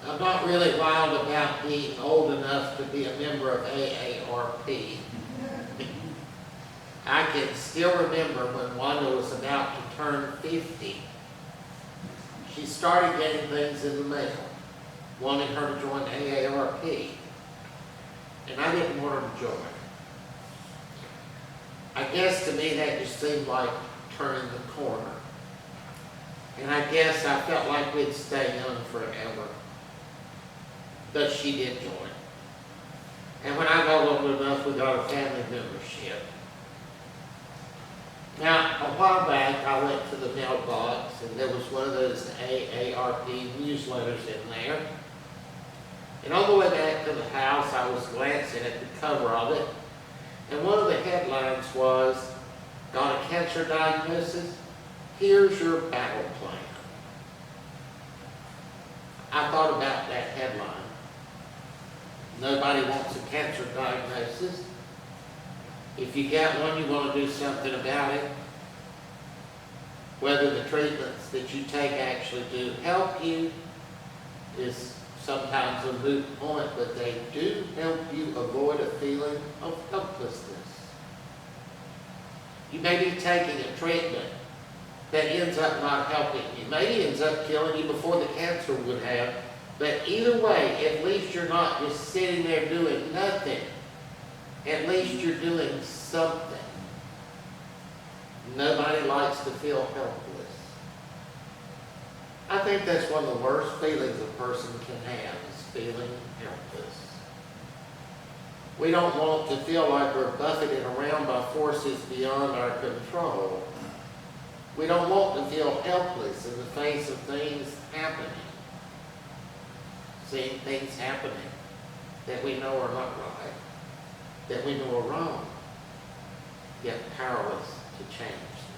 I'm not really wild about being old enough to be a member of AARP. I can still remember when Wanda was about to turn 50. She started getting things in the mail, wanting her to join AARP. And I didn't want her to join. I guess to me that just seemed like turning the corner. And I guess I felt like we'd stay young forever. But she did join. And when I got old enough, we got a family membership. Now, a while back, I went to the mailbox, and there was one of those AARP newsletters in there. And on the way back to the house, I was glancing at the cover of it, and one of the headlines was, "Got a cancer diagnosis? Here's your battle plan." I thought about that headline. Nobody wants a cancer diagnosis. If you get one, you want to do something about it. Whether the treatments that you take actually do help you is sometimes a moot point, but they do help you avoid a feeling of helplessness. You may be taking a treatment that ends up not helping you. Maybe ends up killing you before the cancer would have. But either way, at least you're not just sitting there doing nothing. At least you're doing something. Nobody likes to feel helpless. I think that's one of the worst feelings a person can have, is feeling helpless. We don't want to feel like we're buffeted around by forces beyond our control. We don't want to feel helpless in the face of things happening. Seeing things happening that we know are not right, that we know are wrong, yet powerless to change them.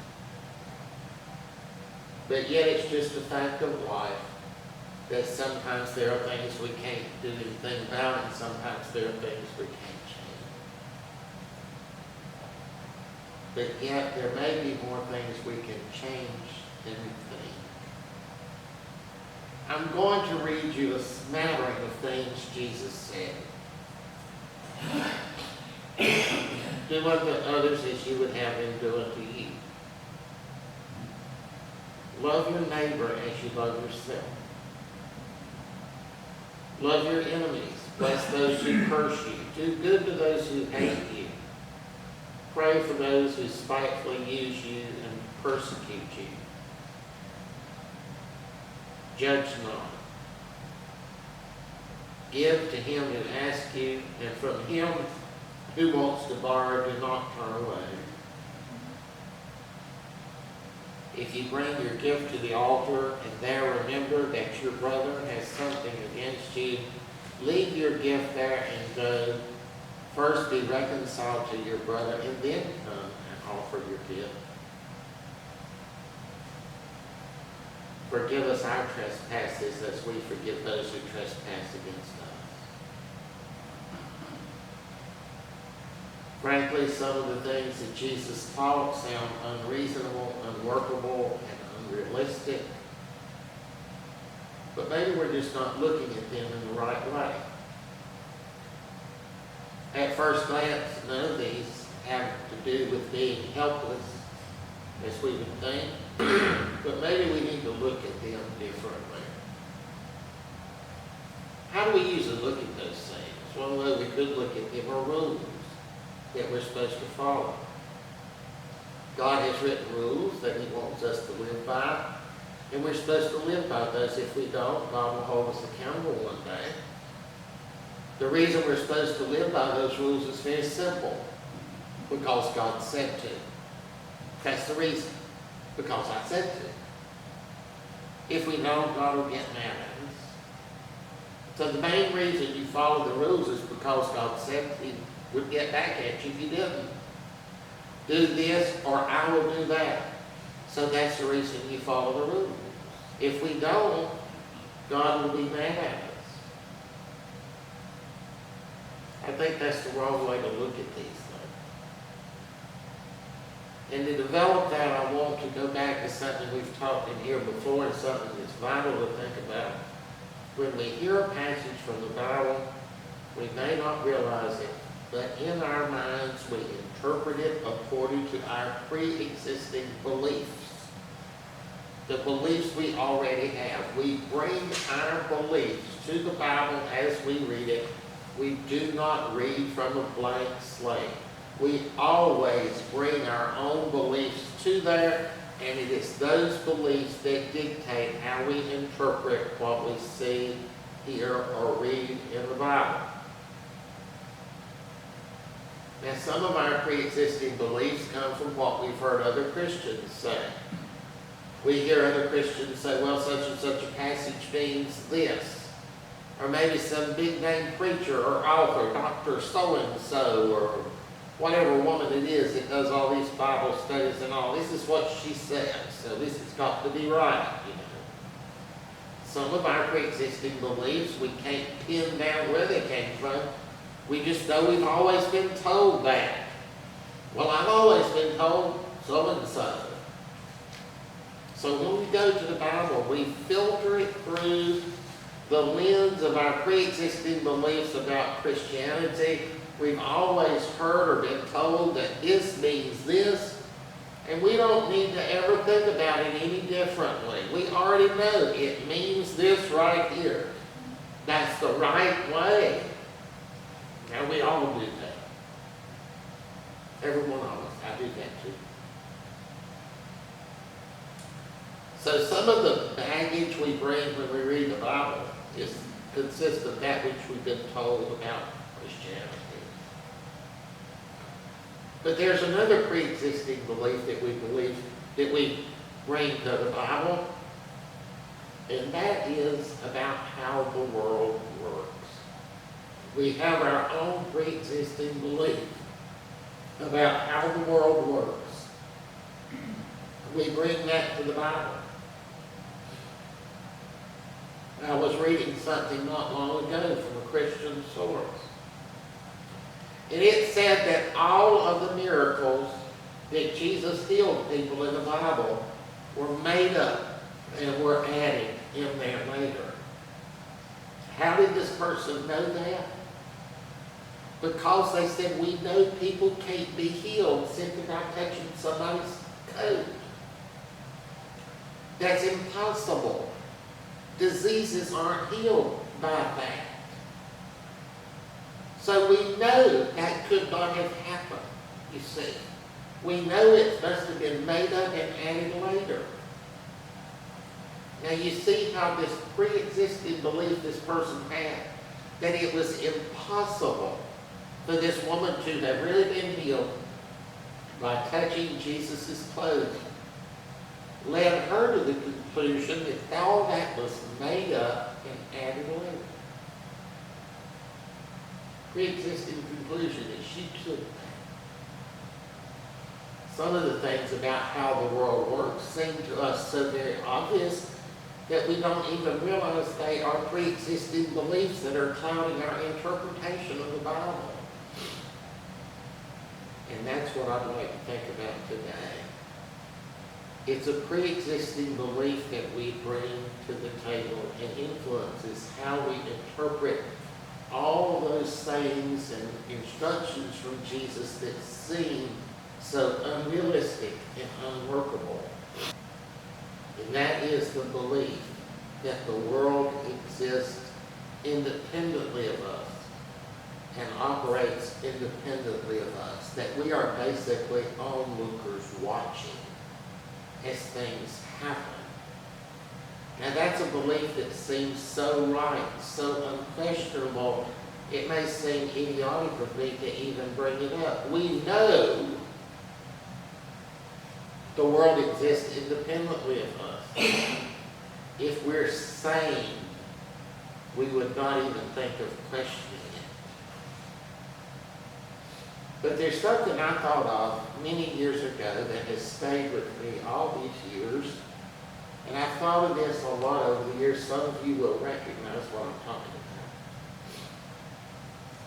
But yet it's just a fact of life that sometimes there are things we can't do anything about, and sometimes there are things we can't change. But yet there may be more things we can change than we think. I'm going to read you a smattering of things Jesus said. Do unto others as you would have them do unto you. Love your neighbor as you love yourself. Love your enemies. Bless those who curse you. Do good to those who hate you. Pray for those who spitefully use you and persecute you. Judge not. Give to him who asks you, and from him who wants to borrow, do not turn away. If you bring your gift to the altar, and there remember that your brother has something against you, leave your gift there and go. First be reconciled to your brother, and then come and offer your gift. Forgive us our trespasses as we forgive those who trespass against us. Frankly, some of the things that Jesus taught sound unreasonable, unworkable, and unrealistic. But maybe we're just not looking at them in the right way. At first glance, none of these have to do with being helpless, as we would think. But maybe we need to look at them differently. How do we usually look at those things? One way we could look at them are rules that we're supposed to follow. God has written rules that he wants us to live by, and we're supposed to live by those. If we don't, God will hold us accountable one day. The reason we're supposed to live by those rules is very simple. Because God said to. That's the reason. Because I said to. If we don't, God will get mad at us. So the main reason you follow the rules is because God said he would get back at you if you didn't. Do this or I will do that. So that's the reason you follow the rules. If we don't, God will be mad at us. I think that's the wrong way to look at these things. And to develop that, I want to go back to something we've talked in here before, and something that's vital to think about. when we hear a passage from the Bible, we may not realize it, but in our minds we interpret it according to our pre-existing beliefs. The beliefs we already have. We bring our beliefs to the Bible as we read it. We do not read from a blank slate. We always bring our own beliefs to there, and it is those beliefs that dictate how we interpret what we see, hear, or read in the Bible. Now, some of our pre-existing beliefs come from what we've heard other Christians say. We hear other Christians say, well, such and such a passage means this. Or maybe some big-name preacher or author, Dr. So-and-so, or whatever woman it is that does all these Bible studies and all. This is what she says, so this has got to be right, you know. Some of our pre-existing beliefs, we can't pin down where they came from. We just know we've always been told that. Well, I've always been told so-and-so. So when we go to the Bible, we filter it through the lens of our pre-existing beliefs about Christianity. We've always heard or been told that this means this, and we don't need to ever think about it any differently. We already know it means this right here. That's the right way. Now, we all do that. Every one of us. I do that too. So some of the baggage we bring when we read the Bible consists of that which we've been told about Christianity. But there's another pre-existing belief that we bring to the Bible, and that is about how the world works. We have our own pre-existing belief about how the world works. We bring that to the Bible. I was reading something not long ago from a Christian source. And it said that all of the miracles that Jesus healed people in the Bible were made up and were added in there later. How did this person know that? Because they said, we know people can't be healed simply by touching somebody's coat. That's impossible. Diseases aren't healed by that. So we know that could not have happened, you see. We know it must have been made up and added later. Now you see how this pre-existing belief this person had, that it was impossible for this woman to have really been healed by touching Jesus' clothing, led her to the conclusion that all that was made up and added later. Pre-existing conclusion that she took that. Some of the things about how the world works seem to us so very obvious that we don't even realize they are pre-existing beliefs that are clouding our interpretation of the Bible. And that's what I'd like to think about today. It's a pre-existing belief that we bring to the table and influences how we interpret all those sayings and instructions from Jesus that seem so unrealistic and unworkable. And that is the belief that the world exists independently of us and operates independently of us, that we are basically onlookers watching as things happen. Now that's a belief that seems so right, so unquestionable, it may seem idiotic of me to even bring it up. We know the world exists independently of us. If we're sane, we would not even think of questioning it. But there's something I thought of many years ago that has stayed with me all these years. And I've thought of this a lot over the years. Some of you will recognize what I'm talking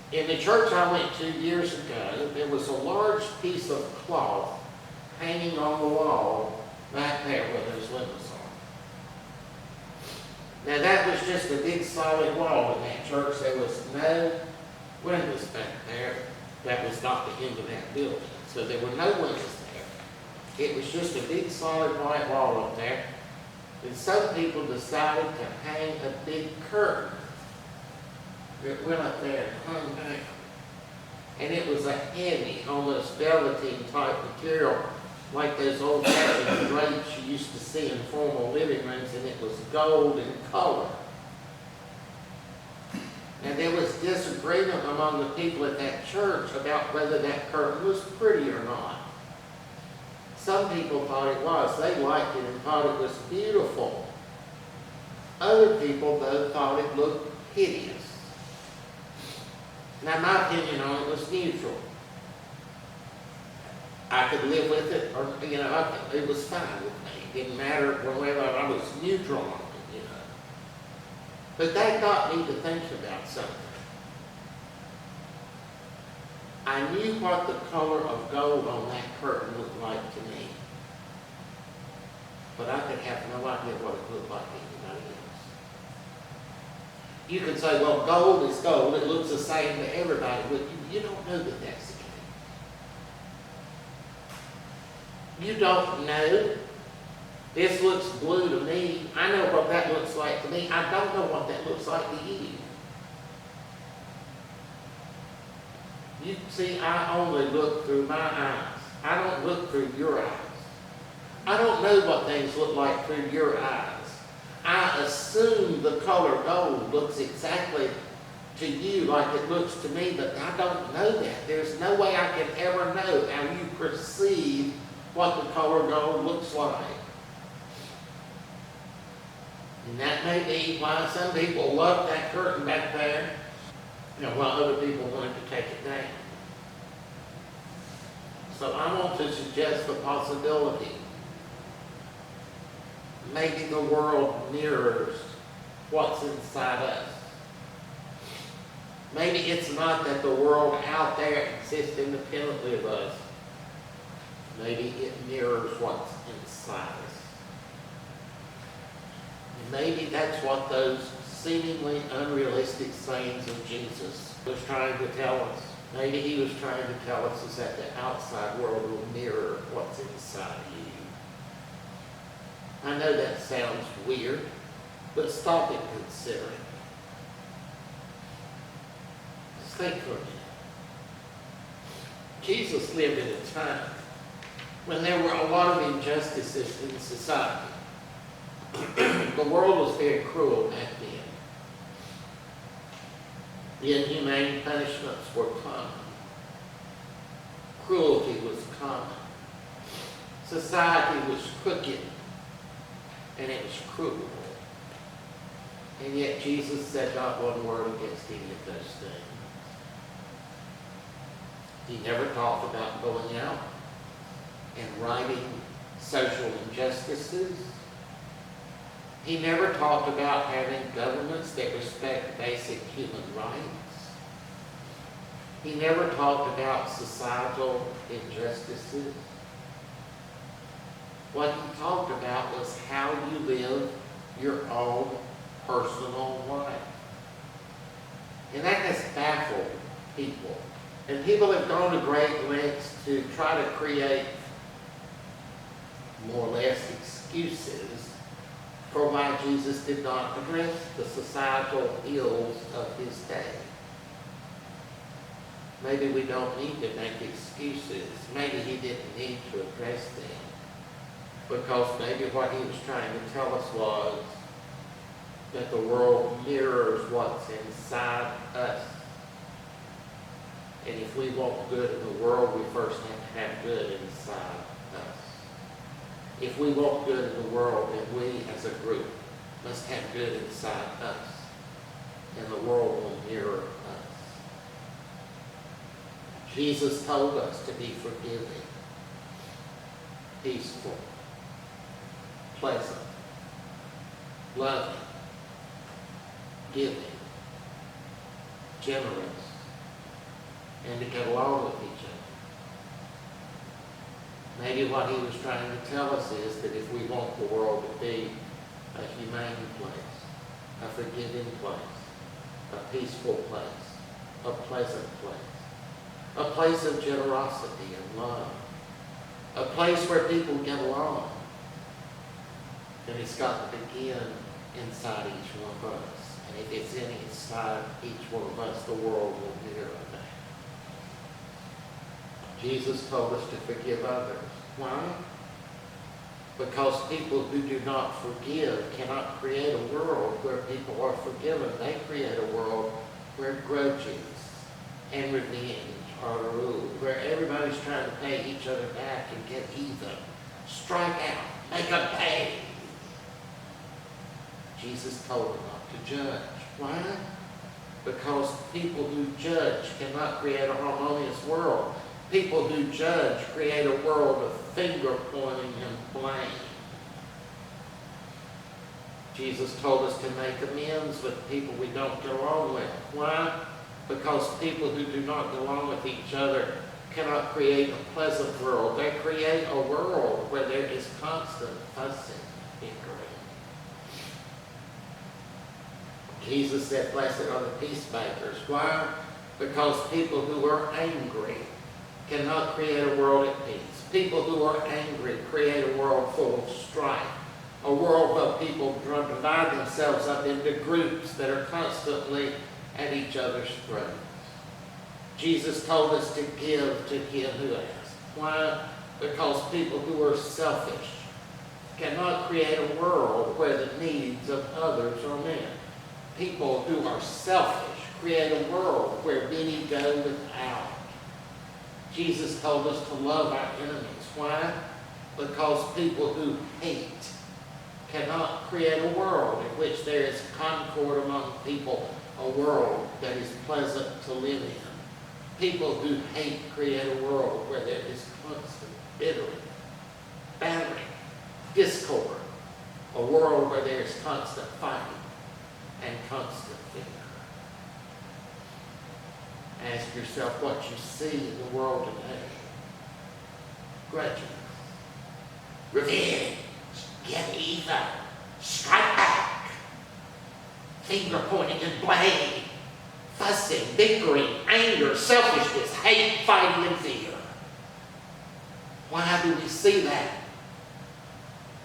about. In the church I went to years ago, there was a large piece of cloth hanging on the wall back there where those windows Now that was just a big solid wall in that church. There was no windows back there. That was not the end of that building. So there were no windows there. It was just a big solid white wall up there. And some people decided to hang a big curtain that went up there and hung down. And it was a heavy, almost velveteen type material, like those old-fashioned drapes you used to see in formal living rooms, and it was gold in color. And there was disagreement among the people at that church about whether that curtain was pretty or not. Some people thought it was. They liked it and thought it was beautiful. Other people, though, thought it looked hideous. Now, my opinion on it was neutral. I could live with it, or, it was fine with me. It didn't matter whether I was neutral on it, But that got me to think about something. I knew what the color of gold on that curtain looked like to me. But I could have no idea what it looked like to anybody else. You can say, well, gold is gold. It looks the same to everybody. But you don't know that that's the case. You don't know. This looks blue to me. I know what that looks like to me. I don't know what that looks like to you. You see, I only look through my eyes. I don't look through your eyes. I don't know what things look like through your eyes. I assume the color gold looks exactly to you like it looks to me, but I don't know that. There's no way I can ever know how you perceive what the color gold looks like. And that may be why some people love that curtain back there, while other people wanted to take it down. So I want to suggest the possibility. Maybe the world mirrors what's inside us. Maybe it's not that the world out there exists independently of us. Maybe it mirrors what's inside us. And maybe that's what those seemingly unrealistic sayings of Jesus was trying to tell us. Maybe he was trying to tell us is that the outside world will mirror what's inside you. I know that sounds weird, but stop and consider it. Just think for a minute. Jesus lived in a time when there were a lot of injustices in society. The world was very cruel back then. Inhumane punishments were common. Cruelty was common. Society was crooked, and it was cruel. And yet Jesus said not one word against any of those things. He never talked about going out and righting social injustices. He never talked about having governments that respect basic human rights. He never talked about societal injustices. What he talked about was how you live your own personal life. And that has baffled people. And people have gone to great lengths to try to create more or less excuses for why Jesus did not address the societal ills of his day. Maybe we don't need to make excuses. Maybe he didn't need to address them. Because maybe what he was trying to tell us was that the world mirrors what's inside us. And if we want good in the world, we first have to have good inside us. If we want good in the world, then we as a group must have good inside us. And the world will mirror us. Jesus told us to be forgiving, peaceful, pleasant, loving, giving, generous, and to get along with each other. Maybe what he was trying to tell us is that if we want the world to be a humane place, forgiving place, a peaceful place, a pleasant place, a place of generosity and love, a place where people get along. And it's got to begin inside each one of us. And if it's inside each one of us, the world will mirror that. Jesus told us to forgive others. Why? Because people who do not forgive cannot create a world where people are forgiven. They create a world where grudges and revenge are the rule, where everybody's trying to pay each other back and get even. Strike out, make them pay. Jesus told them not to judge. Why? Because people who judge cannot create a harmonious world. People who judge create a world of finger pointing and blame. Jesus told us to make amends with people we don't get along with. Why? Because people who do not get along with each other cannot create a pleasant world. They create a world where there is constant fussing, bickering. Jesus said, "Blessed are the peacemakers." Why? Because people who are angry cannot create a world at peace. People who are angry create a world full of strife. A world where people divide themselves up into groups that are constantly at each other's throats. Jesus told us to give to him who asks. Why? Because people who are selfish cannot create a world where the needs of others are met. People who are selfish create a world where many go without. Jesus told us to love our enemies. Why? Because people who hate cannot create a world in which there is concord among people, a world that is pleasant to live in. People who hate create a world where there is constant bitterness, battering, discord, a world where there is constant fighting and constant fear. Ask yourself what you see in the world today. Grudges, revenge, get even, strike back, finger pointing and blame, fussing, bickering, anger, selfishness, hate, fighting, and fear. Why do we see that?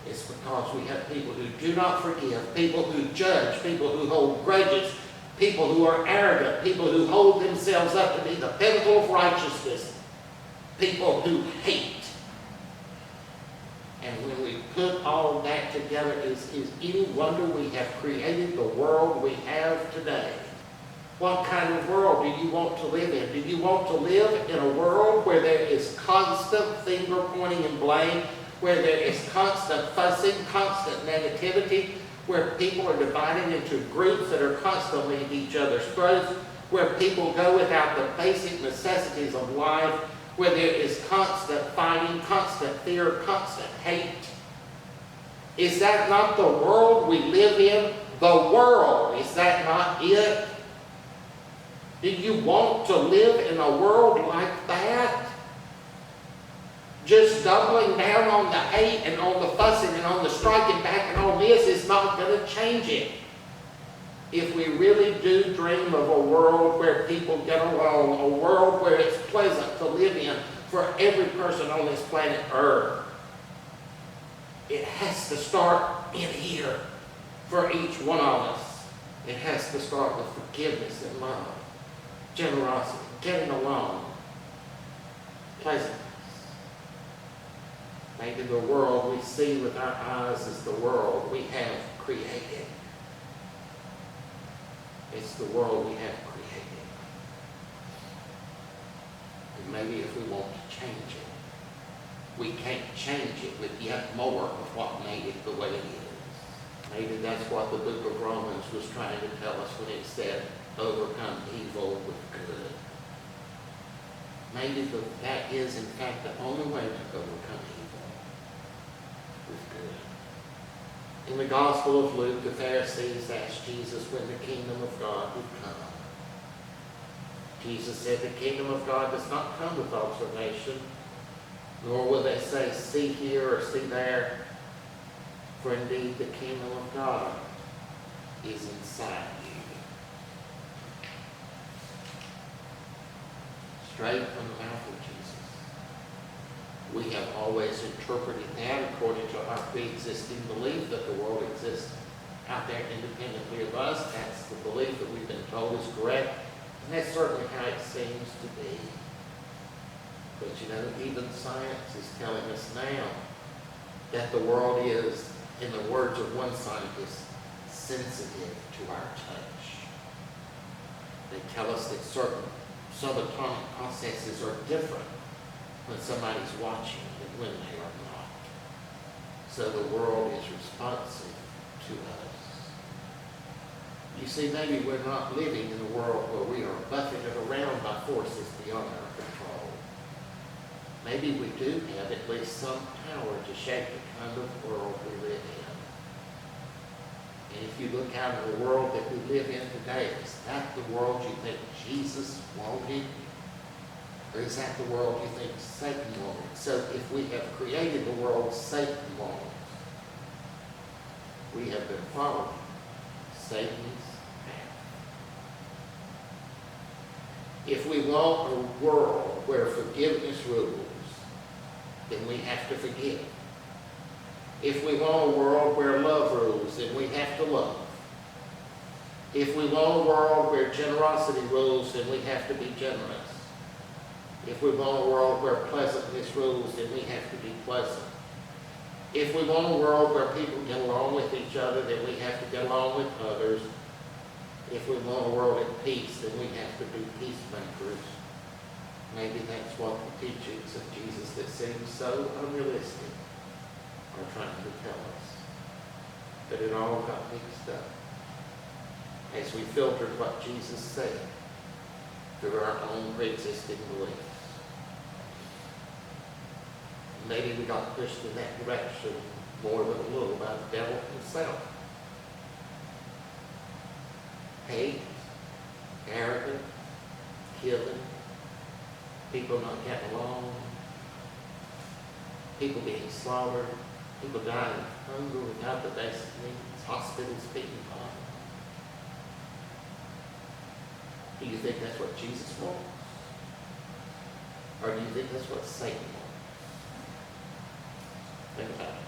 It's because we have people who do not forgive, people who judge, people who hold grudges, people who are arrogant, people who hold themselves up to be the pinnacle of righteousness, people who hate. And when we put all that together, is any wonder we have created the world we have today? What kind of world do you want to live in? Do you want to live in a world where there is constant finger pointing and blame, where there is constant fussing, constant negativity, where people are divided into groups that are constantly at each other's throats, where people go without the basic necessities of life, where there is constant fighting, constant fear, constant hate? Is that not the world we live in? The world, is that not it? Do you want to live in a world like that? Just doubling down on the hate and on the fussing and on the striking back and on this is not going to change it. If we really do dream of a world where people get along, a world where it's pleasant to live in for every person on this planet Earth, it has to start in here for each one of us. It has to start with forgiveness and love, generosity, getting along, pleasantness. Maybe the world we see with our eyes is the world we have created. It's the world we have created. And maybe if we want to change it, we can't change it with yet more of what made it the way it is. Maybe that's what the book of Romans was trying to tell us when it said, overcome evil with good. Maybe that is in fact the only way to overcome evil. With good. In the Gospel of Luke, the Pharisees asked Jesus when the kingdom of God would come. Jesus said the kingdom of God does not come with observation, nor will they say, see here or see there, for indeed the kingdom of God is inside you. Straight from the mouth of Jesus. We have always interpreted that according to our pre-existing belief that the world exists out there independently of us. That's the belief that we've been told is correct. And that's certainly how it seems to be. But you know, even science is telling us now that the world is, in the words of one scientist, sensitive to our touch. They tell us that certain subatomic processes are different when somebody's watching than when they are not. So the world is responsive to us. You see, maybe we're not living in a world where we are buffeted around by forces beyond our control. Maybe we do have at least some power to shape the kind of world we live in. And if you look out at the world that we live in today, is that the world you think Jesus wanted? Or is that the world you think Satan wanted? So if we have created the world Satan wanted, we have been following Satan's path. If we want a world where forgiveness rules, then we have to forgive. If we want a world where love rules, then we have to love. If we want a world where generosity rules, then we have to be generous. If we want a world where pleasantness rules, then we have to be pleasant. If we want a world where people get along with each other, then we have to get along with others. If we want a world at peace, then we have to be peacemakers. Maybe that's what the teachings of Jesus that seem so unrealistic are trying to tell us. But it all got mixed up as we filtered what Jesus said through our own pre-existing beliefs. Maybe we got pushed in that direction more than a little by the devil himself. Hate, arrogance, killing, people not getting along, people being slaughtered, people dying of hunger without the basic needs, hospitals being bombed. Do you think that's what Jesus wants? Or do you think that's what Satan wants? Think about it.